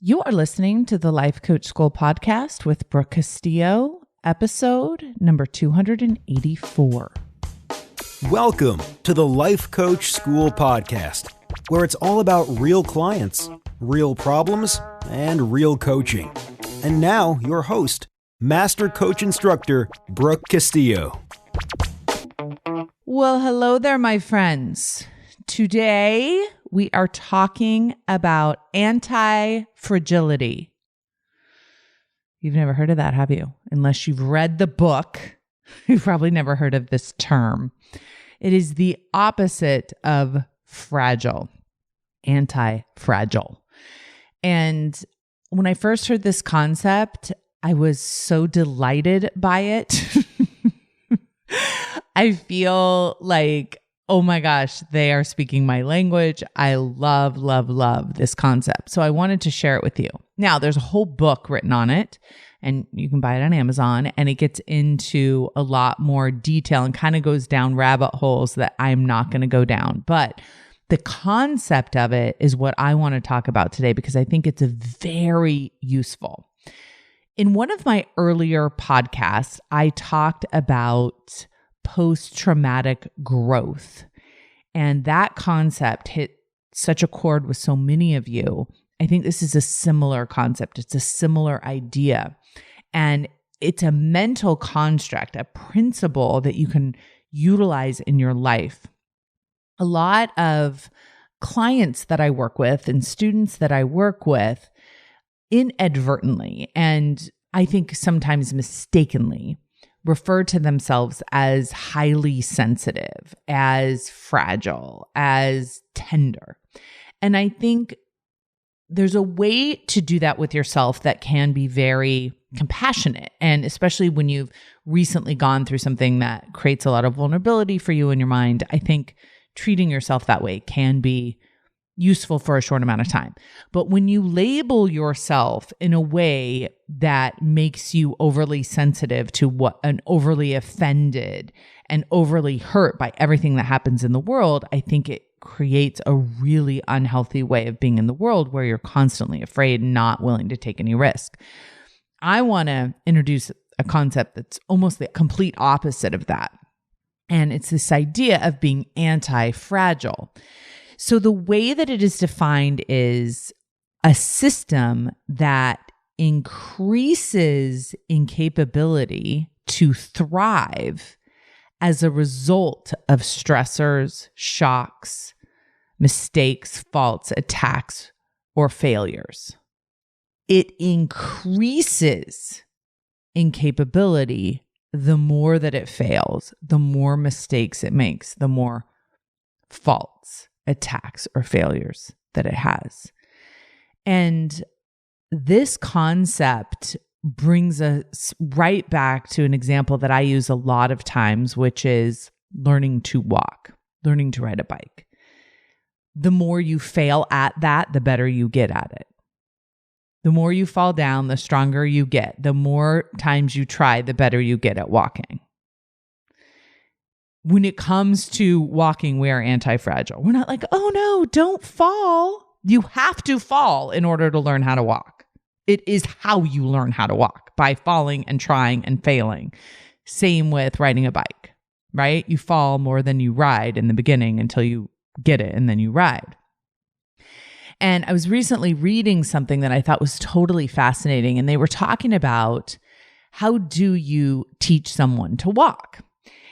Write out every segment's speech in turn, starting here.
You are listening to the Life Coach School podcast with Brooke Castillo, episode number 284. Welcome to the Life Coach School podcast, where it's all about real clients, real problems, and real coaching. And now, your host, Master Coach Instructor, Brooke Castillo. Well, hello there, my friends. Today, we are talking about anti-fragility. You've never heard of that, have you? Unless you've read the book, you've probably never heard of this term. It is the opposite of fragile, anti-fragile. And when I first heard this concept, I was so delighted by it. I feel like, oh my gosh, they are speaking my language. I love, love, love this concept. So I wanted to share it with you. Now, there's a whole book written on it, and you can buy it on Amazon, and it gets into a lot more detail and kind of goes down rabbit holes that I'm not going to go down. But the concept of it is what I want to talk about today because I think it's very useful. In one of my earlier podcasts, I talked about post-traumatic growth. And that concept hit such a chord with so many of you. I think this is a similar concept. It's a similar idea. And it's a mental construct, a principle that you can utilize in your life. A lot of clients that I work with and students that I work with inadvertently, and I think sometimes mistakenly, refer to themselves as highly sensitive, as fragile, as tender. And I think there's a way to do that with yourself that can be very compassionate. And especially when you've recently gone through something that creates a lot of vulnerability for you in your mind, I think treating yourself that way can be useful for a short amount of time. But when you label yourself in a way that makes you overly sensitive to what and overly offended and overly hurt by everything that happens in the world, I think it creates a really unhealthy way of being in the world where you're constantly afraid and not willing to take any risk. I want to introduce a concept that's almost the complete opposite of that. And it's this idea of being anti-fragile. So the way that it is defined is a system that increases in capability to thrive as a result of stressors, shocks, mistakes, faults, attacks, or failures. It increases in capability the more that it fails, the more mistakes it makes, the more faults, attacks, or failures that it has. And this concept brings us right back to an example that I use a lot of times, which is learning to walk, learning to ride a bike. The more you fail at that, the better you get at it. The more you fall down, the stronger you get. The more times you try, the better you get at walking. When it comes to walking, we are anti-fragile. We're not like, oh no, don't fall. You have to fall in order to learn how to walk. It is how you learn how to walk, by falling and trying and failing. Same with riding a bike, right? You fall more than you ride in the beginning until you get it and then you ride. And I was recently reading something that I thought was totally fascinating, and they were talking about how do you teach someone to walk?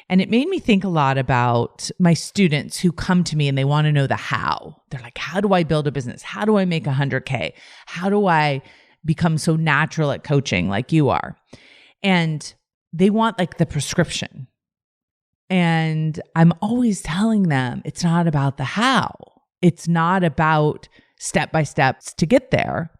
And it made me think a lot about my students who come to me and they want to know the how. They're like, how do I build a business? How do I make 100K? How do I become so natural at coaching like you are? And they want like the prescription. And I'm always telling them it's not about the how. It's not about step-by-steps to get there.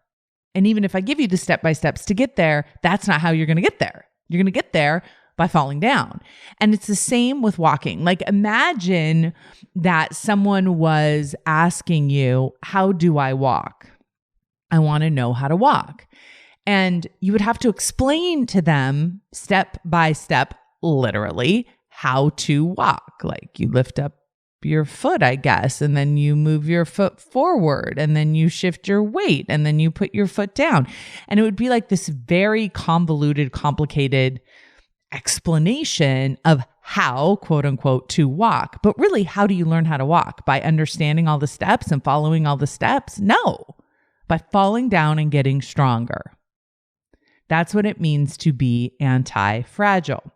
And even if I give you the step-by-steps to get there, that's not how you're going to get there. You're going to get there by falling down. And it's the same with walking. Like imagine that someone was asking you, how do I walk? I want to know how to walk. And you would have to explain to them step by step, literally, how to walk. Like you lift up your foot, I guess, and then you move your foot forward, and then you shift your weight, and then you put your foot down. And it would be like this very convoluted, complicated explanation of how, quote unquote, to walk. But really, how do you learn how to walk? By understanding all the steps and following all the steps? No, by falling down and getting stronger. That's what it means to be anti-fragile.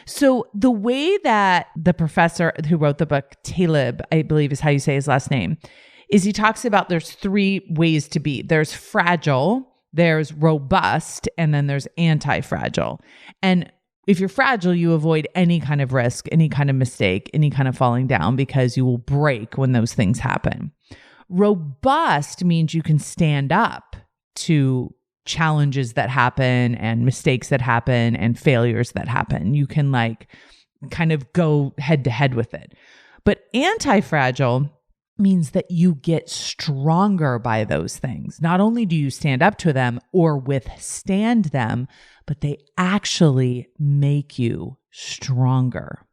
So the way that the professor who wrote the book, Taleb, I believe is how you say his last name, is he talks about there's 3 ways to be. There's fragile, there's robust, and then there's anti-fragile. And if you're fragile, you avoid any kind of risk, any kind of mistake, any kind of falling down because you will break when those things happen. Robust means you can stand up to challenges that happen and mistakes that happen and failures that happen. You can kind of go head to head with it. But anti-fragile means that you get stronger by those things. Not only do you stand up to them or withstand them, but they actually make you stronger.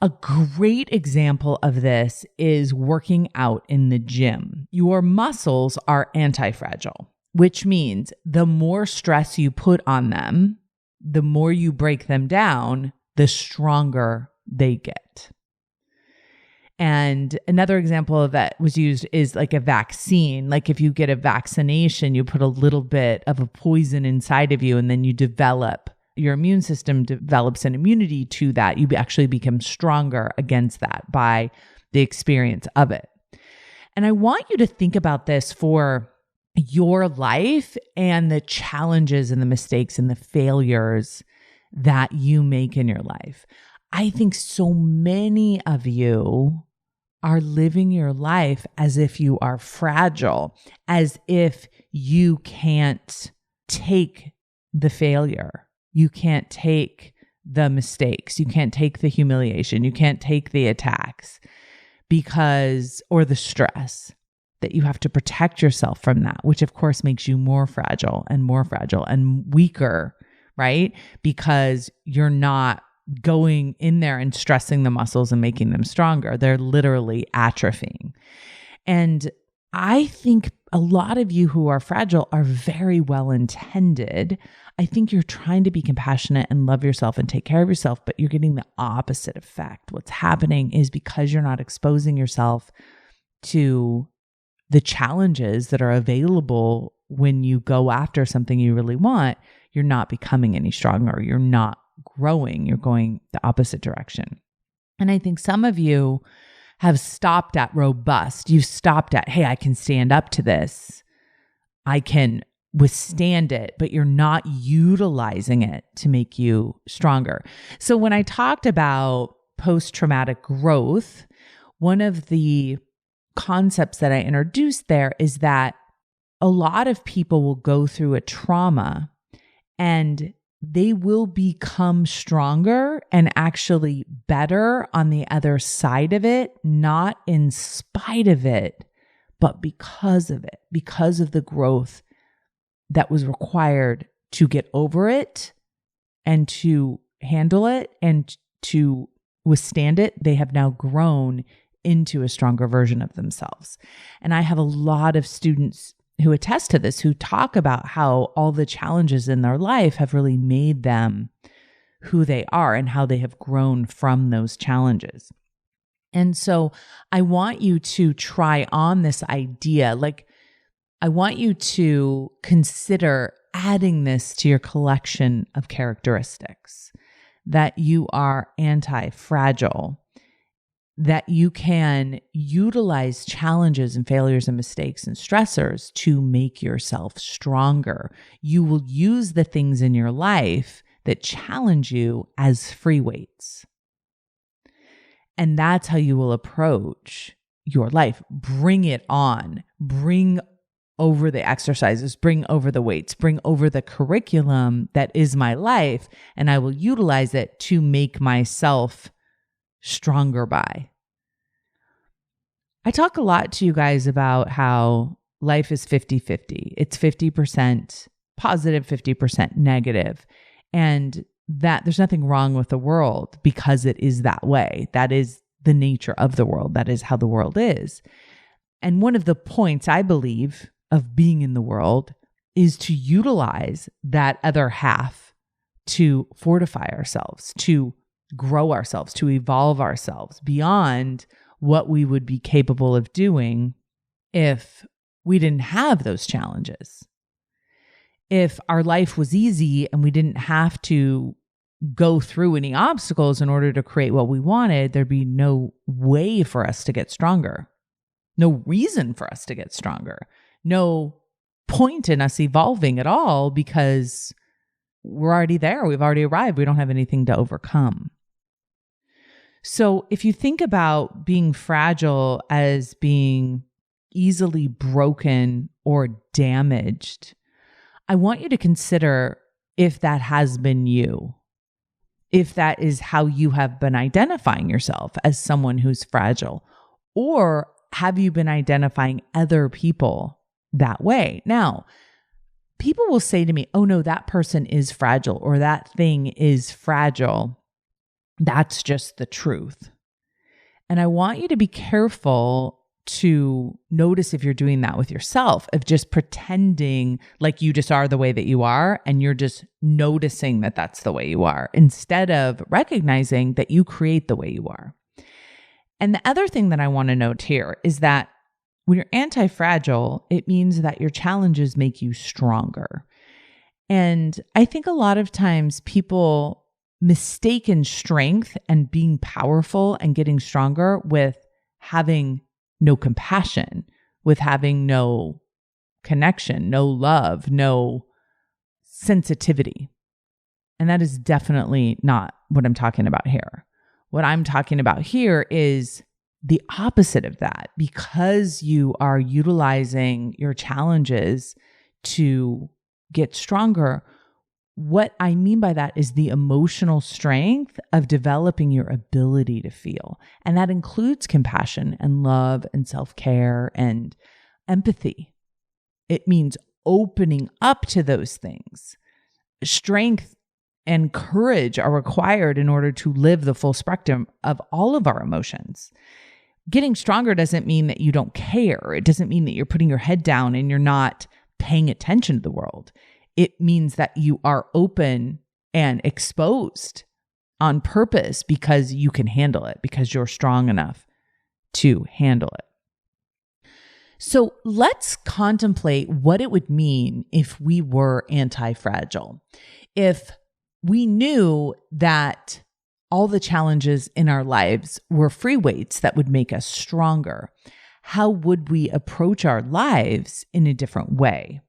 A great example of this is working out in the gym. Your muscles are anti-fragile, which means the more stress you put on them, the more you break them down, the stronger they get. And another example of that was used is like a vaccine. Like if you get a vaccination, you put a little bit of a poison inside of you, and then your immune system develops an immunity to that. You actually become stronger against that by the experience of it. And I want you to think about this for your life and the challenges and the mistakes and the failures that you make in your life. I think so many of you are living your life as if you are fragile, as if you can't take the failure. You can't take the mistakes. You can't take the humiliation. You can't take the attacks or the stress, that you have to protect yourself from that, which of course makes you more fragile and weaker, right? Because you're not going in there and stressing the muscles and making them stronger. They're literally atrophying. And I think a lot of you who are fragile are very well intended. I think you're trying to be compassionate and love yourself and take care of yourself, but you're getting the opposite effect. What's happening is because you're not exposing yourself to the challenges that are available when you go after something you really want, you're not becoming any stronger. You're not growing. You're going the opposite direction. And I think some of you have stopped at robust. You've stopped at, hey, I can stand up to this. I can withstand it, but you're not utilizing it to make you stronger. So when I talked about post-traumatic growth, one of the concepts that I introduced there is that a lot of people will go through a trauma and they will become stronger and actually better on the other side of it, not in spite of it, but because of it, because of the growth that was required to get over it and to handle it and to withstand it. They have now grown into a stronger version of themselves. And I have a lot of students who attest to this, who talk about how all the challenges in their life have really made them who they are and how they have grown from those challenges. And so I want you to try on this idea. I want you to consider adding this to your collection of characteristics, that you are anti-fragile, that you can utilize challenges and failures and mistakes and stressors to make yourself stronger. You will use the things in your life that challenge you as free weights. And that's how you will approach your life. Bring it on. Bring over the exercises, bring over the weights, bring over the curriculum that is my life, and I will utilize it to make myself stronger by. I talk a lot to you guys about how life is 50-50. It's 50% positive, 50% negative, and that there's nothing wrong with the world because it is that way. That is the nature of the world. That is how the world is. And one of the points, I believe, of being in the world is to utilize that other half to fortify ourselves, to grow ourselves, to evolve ourselves beyond what we would be capable of doing if we didn't have those challenges. If our life was easy and we didn't have to go through any obstacles in order to create what we wanted, there'd be no way for us to get stronger. No reason for us to get stronger. No point in us evolving at all because we're already there. We've already arrived. We don't have anything to overcome. So if you think about being fragile as being easily broken or damaged, I want you to consider if that has been you, if that is how you have been identifying yourself as someone who's fragile, or have you been identifying other people that way? Now, people will say to me, oh no, that person is fragile or that thing is fragile. That's just the truth. And I want you to be careful to notice if you're doing that with yourself, of just pretending like you just are the way that you are and you're just noticing that that's the way you are, instead of recognizing that you create the way you are. And the other thing that I want to note here is that when you're anti-fragile, it means that your challenges make you stronger. And I think a lot of times people mistaken strength and being powerful and getting stronger with having no compassion, with having no connection, no love, no sensitivity. And that is definitely not what I'm talking about here. What I'm talking about here is the opposite of that. Because you are utilizing your challenges to get stronger, what I mean by that is the emotional strength of developing your ability to feel. And that includes compassion and love and self-care and empathy. It means opening up to those things. Strength and courage are required in order to live the full spectrum of all of our emotions. Getting stronger doesn't mean that you don't care. It doesn't mean that you're putting your head down and you're not paying attention to the world. It means that you are open and exposed on purpose because you can handle it, because you're strong enough to handle it. So let's contemplate what it would mean if we were anti-fragile. If we knew that all the challenges in our lives were free weights that would make us stronger, how would we approach our lives in a different way?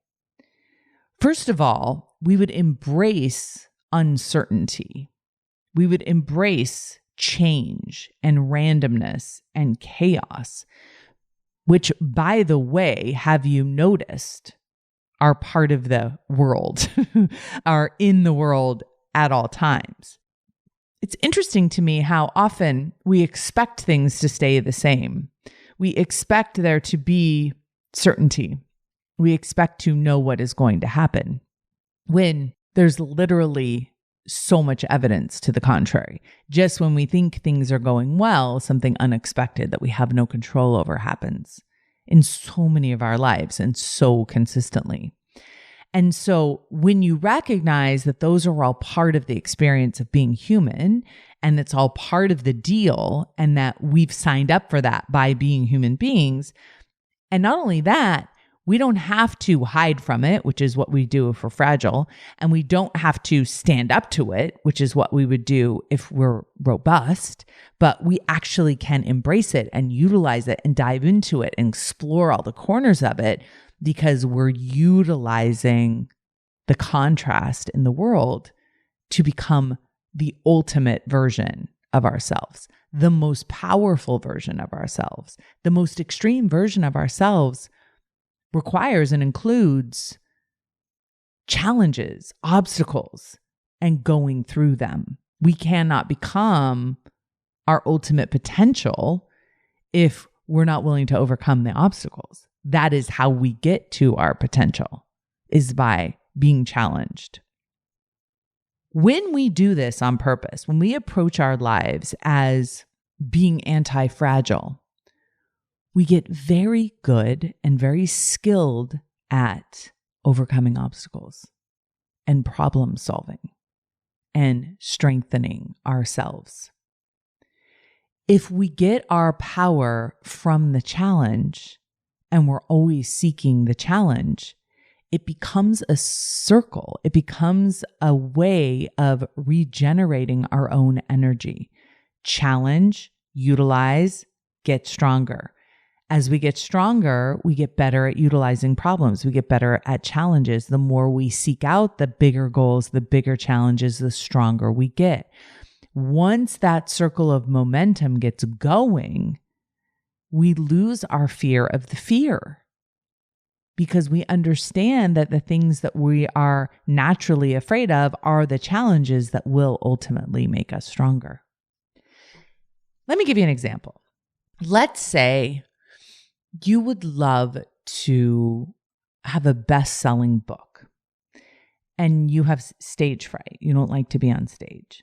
First of all, we would embrace uncertainty. We would embrace change and randomness and chaos, which, by the way, have you noticed, are part of the world, are in the world at all times. It's interesting to me how often we expect things to stay the same. We expect there to be certainty. We expect to know what is going to happen when there's literally so much evidence to the contrary. Just when we think things are going well, something unexpected that we have no control over happens in so many of our lives and so consistently. And so when you recognize that those are all part of the experience of being human, and it's all part of the deal, and that we've signed up for that by being human beings, and not only that, we don't have to hide from it, which is what we do if we're fragile, and we don't have to stand up to it, which is what we would do if we're robust, but we actually can embrace it and utilize it and dive into it and explore all the corners of it because we're utilizing the contrast in the world to become the ultimate version of ourselves, the most powerful version of ourselves, the most extreme version of ourselves. Requires and includes challenges, obstacles, and going through them. We cannot become our ultimate potential if we're not willing to overcome the obstacles. That is how we get to our potential, is by being challenged. When we do this on purpose, when we approach our lives as being anti-fragile, we get very good and very skilled at overcoming obstacles and problem solving and strengthening ourselves. If we get our power from the challenge and we're always seeking the challenge, it becomes a circle. It becomes a way of regenerating our own energy. Challenge, utilize, get stronger. As we get stronger, we get better at utilizing problems. We get better at challenges. The more we seek out the bigger goals, the bigger challenges, the stronger we get. Once that circle of momentum gets going, we lose our fear of the fear because we understand that the things that we are naturally afraid of are the challenges that will ultimately make us stronger. Let me give you an example. Let's say you would love to have a best-selling book and you have stage fright. You don't like to be on stage.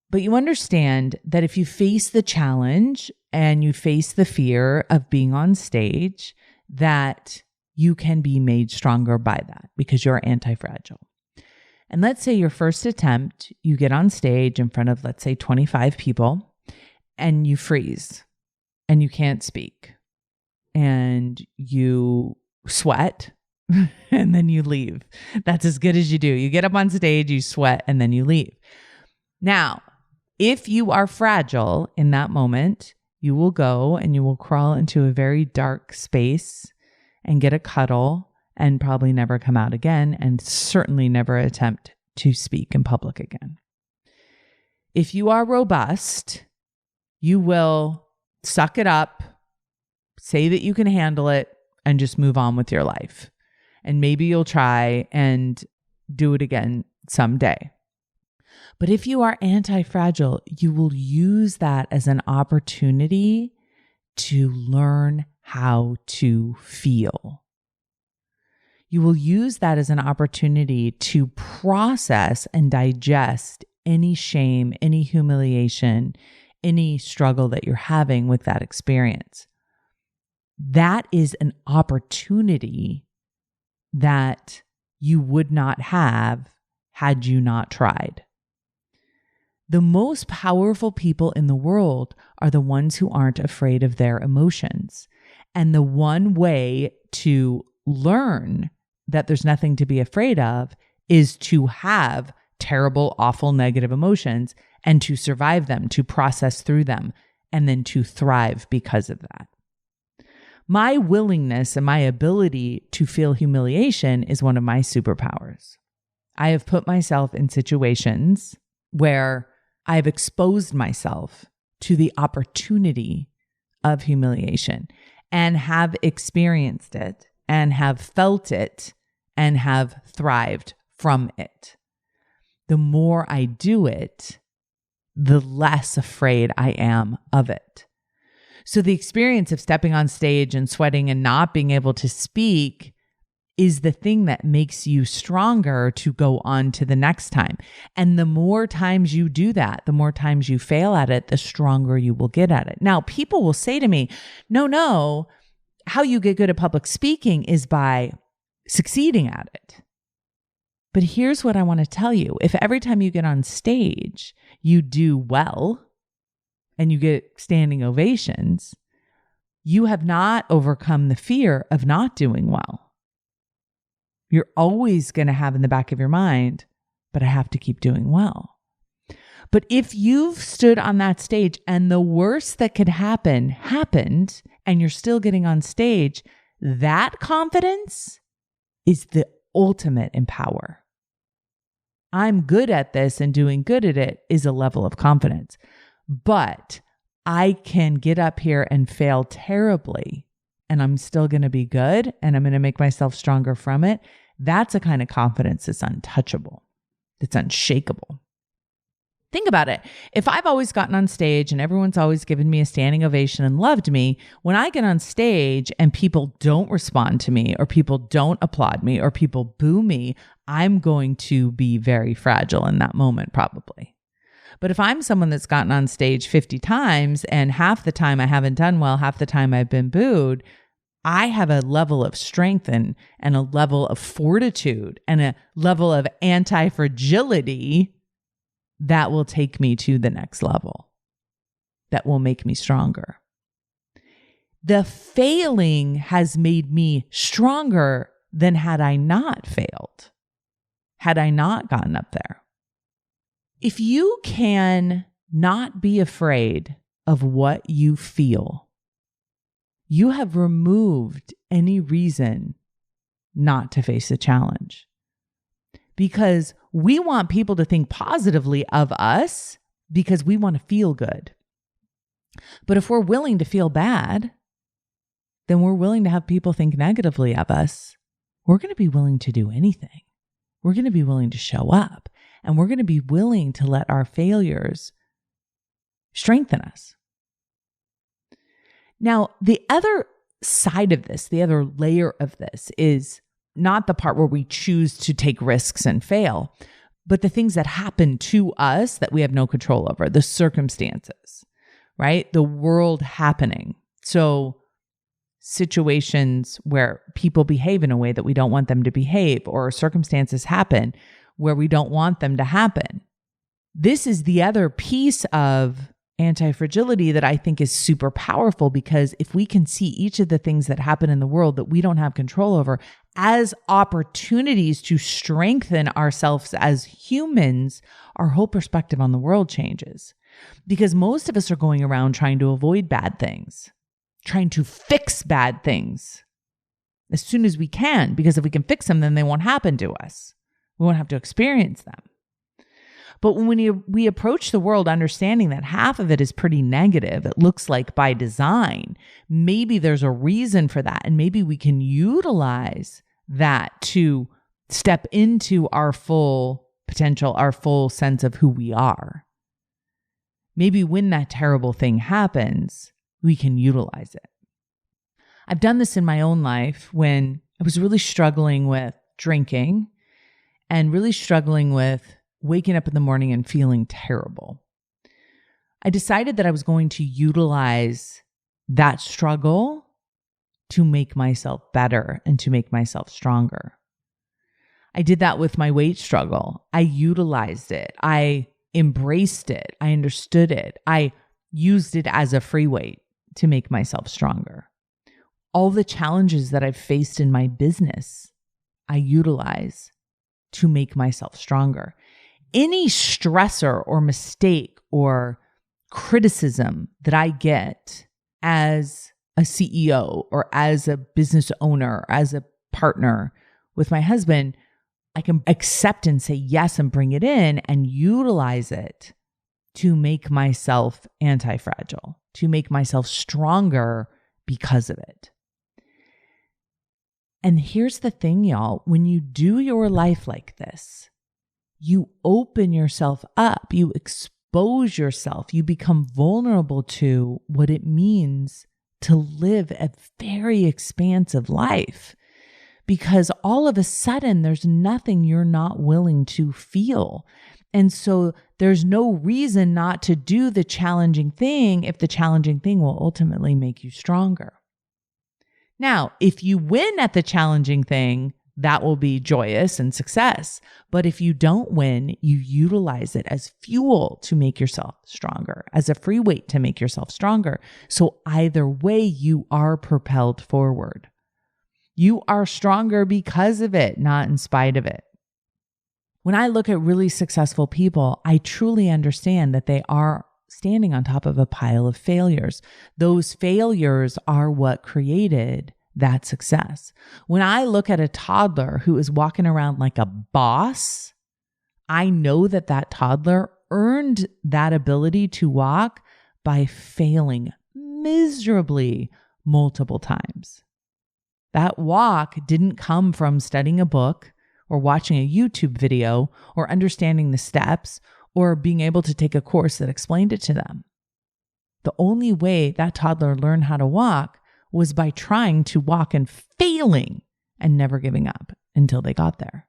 But you understand that if you face the challenge and you face the fear of being on stage, that you can be made stronger by that because you're anti-fragile. And let's say your first attempt, you get on stage in front of, let's say, 25 people and you freeze and you can't speak and you sweat and then you leave. That's as good as you do. You get up on stage, you sweat, and then you leave. Now, if you are fragile in that moment, you will go and you will crawl into a very dark space and get a cuddle and probably never come out again and certainly never attempt to speak in public again. If you are robust, you will suck it up, say that you can handle it, and just move on with your life. And maybe you'll try and do it again someday. But if you are anti-fragile, you will use that as an opportunity to learn how to feel. You will use that as an opportunity to process and digest any shame, any humiliation, any struggle that you're having with that experience. That is an opportunity that you would not have had you not tried. The most powerful people in the world are the ones who aren't afraid of their emotions. And the one way to learn that there's nothing to be afraid of is to have terrible, awful, negative emotions and to survive them, to process through them, and then to thrive because of that. My willingness and my ability to feel humiliation is one of my superpowers. I have put myself in situations where I've exposed myself to the opportunity of humiliation and have experienced it and have felt it and have thrived from it. The more I do it, the less afraid I am of it. So the experience of stepping on stage and sweating and not being able to speak is the thing that makes you stronger to go on to the next time. And the more times you do that, the more times you fail at it, the stronger you will get at it. Now, people will say to me, no, how you get good at public speaking is by succeeding at it. But here's what I want to tell you. If every time you get on stage, you do well and you get standing ovations, you have not overcome the fear of not doing well. You're always going to have in the back of your mind, but I have to keep doing well. But if you've stood on that stage and the worst that could happen happened and you're still getting on stage, that confidence is the ultimate in power. I'm good at this and doing good at it is a level of confidence. But I can get up here and fail terribly and I'm still going to be good and I'm going to make myself stronger from it. That's a kind of confidence that's untouchable. It's unshakable. Think about it. If I've always gotten on stage and everyone's always given me a standing ovation and loved me, when I get on stage and people don't respond to me or people don't applaud me or people boo me, I'm going to be very fragile in that moment probably. But if I'm someone that's gotten on stage 50 times and half the time I haven't done well, half the time I've been booed, I have a level of strength and a level of fortitude and a level of anti-fragility that will take me to the next level, that will make me stronger. The failing has made me stronger than had I not failed, had I not gotten up there. If you can not be afraid of what you feel, you have removed any reason not to face a challenge. Because we want people to think positively of us because we want to feel good. But if we're willing to feel bad, then we're willing to have people think negatively of us. We're going to be willing to do anything. We're going to be willing to show up, and we're going to be willing to let our failures strengthen us. Now, the other side of this, the other layer of this is not the part where we choose to take risks and fail, but the things that happen to us that we have no control over, the circumstances, right? The world happening. So situations where people behave in a way that we don't want them to behave, or circumstances happen where we don't want them to happen. This is the other piece of anti-fragility that I think is super powerful, because if we can see each of the things that happen in the world that we don't have control over as opportunities to strengthen ourselves as humans, our whole perspective on the world changes. Because most of us are going around trying to avoid bad things, trying to fix bad things as soon as we can, because if we can fix them, then they won't happen to us. We won't have to experience them. But when we approach the world understanding that half of it is pretty negative, it looks like by design, maybe there's a reason for that. And maybe we can utilize that to step into our full potential, our full sense of who we are. Maybe when that terrible thing happens, we can utilize it. I've done this in my own life when I was really struggling with drinking and really struggling with waking up in the morning and feeling terrible. I decided that I was going to utilize that struggle to make myself better and to make myself stronger. I did that with my weight struggle. I utilized it. I embraced it. I understood it. I used it as a free weight to make myself stronger. All the challenges that I've faced in my business, I utilize to make myself stronger. Any stressor or mistake or criticism that I get as a CEO or as a business owner, as a partner with my husband, I can accept and say yes and bring it in and utilize it to make myself anti-fragile, to make myself stronger because of it. And here's the thing, y'all, when you do your life like this, you open yourself up, you expose yourself, you become vulnerable to what it means to live a very expansive life. Because all of a sudden, there's nothing you're not willing to feel. And so there's no reason not to do the challenging thing if the challenging thing will ultimately make you stronger. Now, if you win at the challenging thing, that will be joyous and success. But if you don't win, you utilize it as fuel to make yourself stronger, as a free weight to make yourself stronger. So either way, you are propelled forward. You are stronger because of it, not in spite of it. When I look at really successful people, I truly understand that they are standing on top of a pile of failures. Those failures are what created that success. When I look at a toddler who is walking around like a boss, I know that that toddler earned that ability to walk by failing miserably multiple times. That walk didn't come from studying a book or watching a YouTube video or understanding the steps or being able to take a course that explained it to them. The only way that toddler learned how to walk was by trying to walk and failing and never giving up until they got there.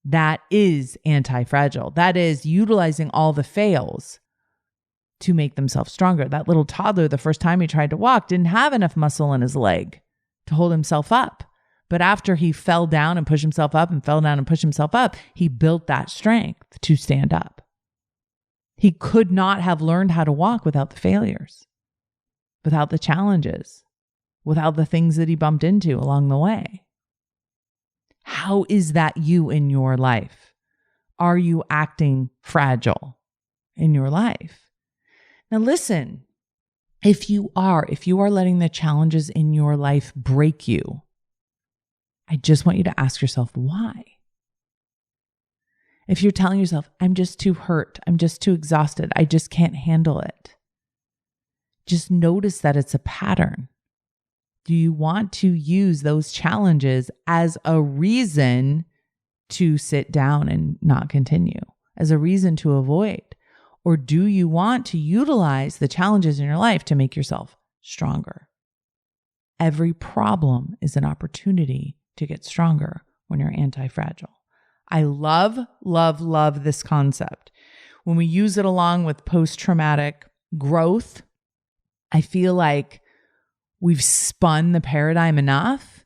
That is anti-fragile. That is utilizing all the fails to make themselves stronger. That little toddler, the first time he tried to walk, didn't have enough muscle in his leg to hold himself up. But after he fell down and pushed himself up and fell down and pushed himself up, he built that strength to stand up. He could not have learned how to walk without the failures, without the challenges, without the things that he bumped into along the way. How is that you in your life? Are you acting fragile in your life? Now listen, if you are letting the challenges in your life break you, I just want you to ask yourself why. If you're telling yourself, I'm just too hurt, I'm just too exhausted, I just can't handle it, just notice that it's a pattern. Do you want to use those challenges as a reason to sit down and not continue, as a reason to avoid? Or do you want to utilize the challenges in your life to make yourself stronger? Every problem is an opportunity to get stronger when you're anti-fragile. I love, love, love this concept. When we use it along with post-traumatic growth, I feel like we've spun the paradigm enough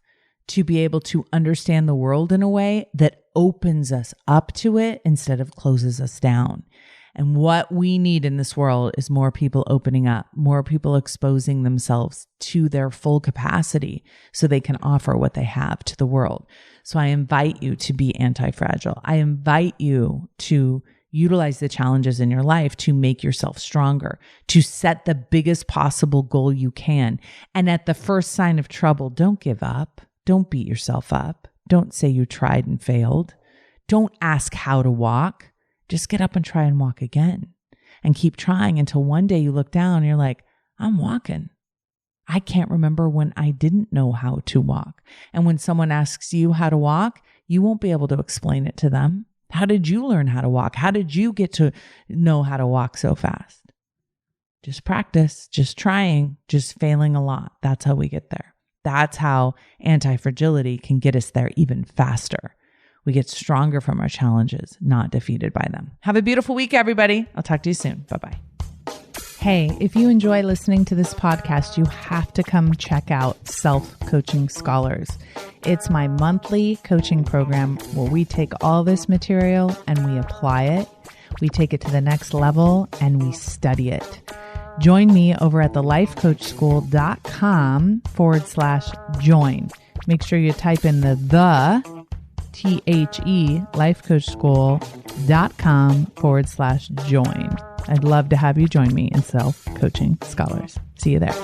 to be able to understand the world in a way that opens us up to it instead of closes us down. And what we need in this world is more people opening up, more people exposing themselves to their full capacity so they can offer what they have to the world. So I invite you to be anti-fragile. I invite you to utilize the challenges in your life to make yourself stronger, to set the biggest possible goal you can. And at the first sign of trouble, don't give up. Don't beat yourself up. Don't say you tried and failed. Don't ask how to walk. Just get up and try and walk again and keep trying until one day you look down and you're like, I'm walking. I can't remember when I didn't know how to walk. And when someone asks you how to walk, you won't be able to explain it to them. How did you learn how to walk? How did you get to know how to walk so fast? Just practice, just trying, just failing a lot. That's how we get there. That's how anti-fragility can get us there even faster. We get stronger from our challenges, not defeated by them. Have a beautiful week, everybody. I'll talk to you soon. Bye-bye. Hey, if you enjoy listening to this podcast, you have to come check out Self-Coaching Scholars. It's my monthly coaching program where we take all this material and we apply it. We take it to the next level and we study it. Join me over at thelifecoachschool.com/join. Make sure you type in the lifecoachschool.com/join. I'd love to have you join me in Self-Coaching Scholars. See you there.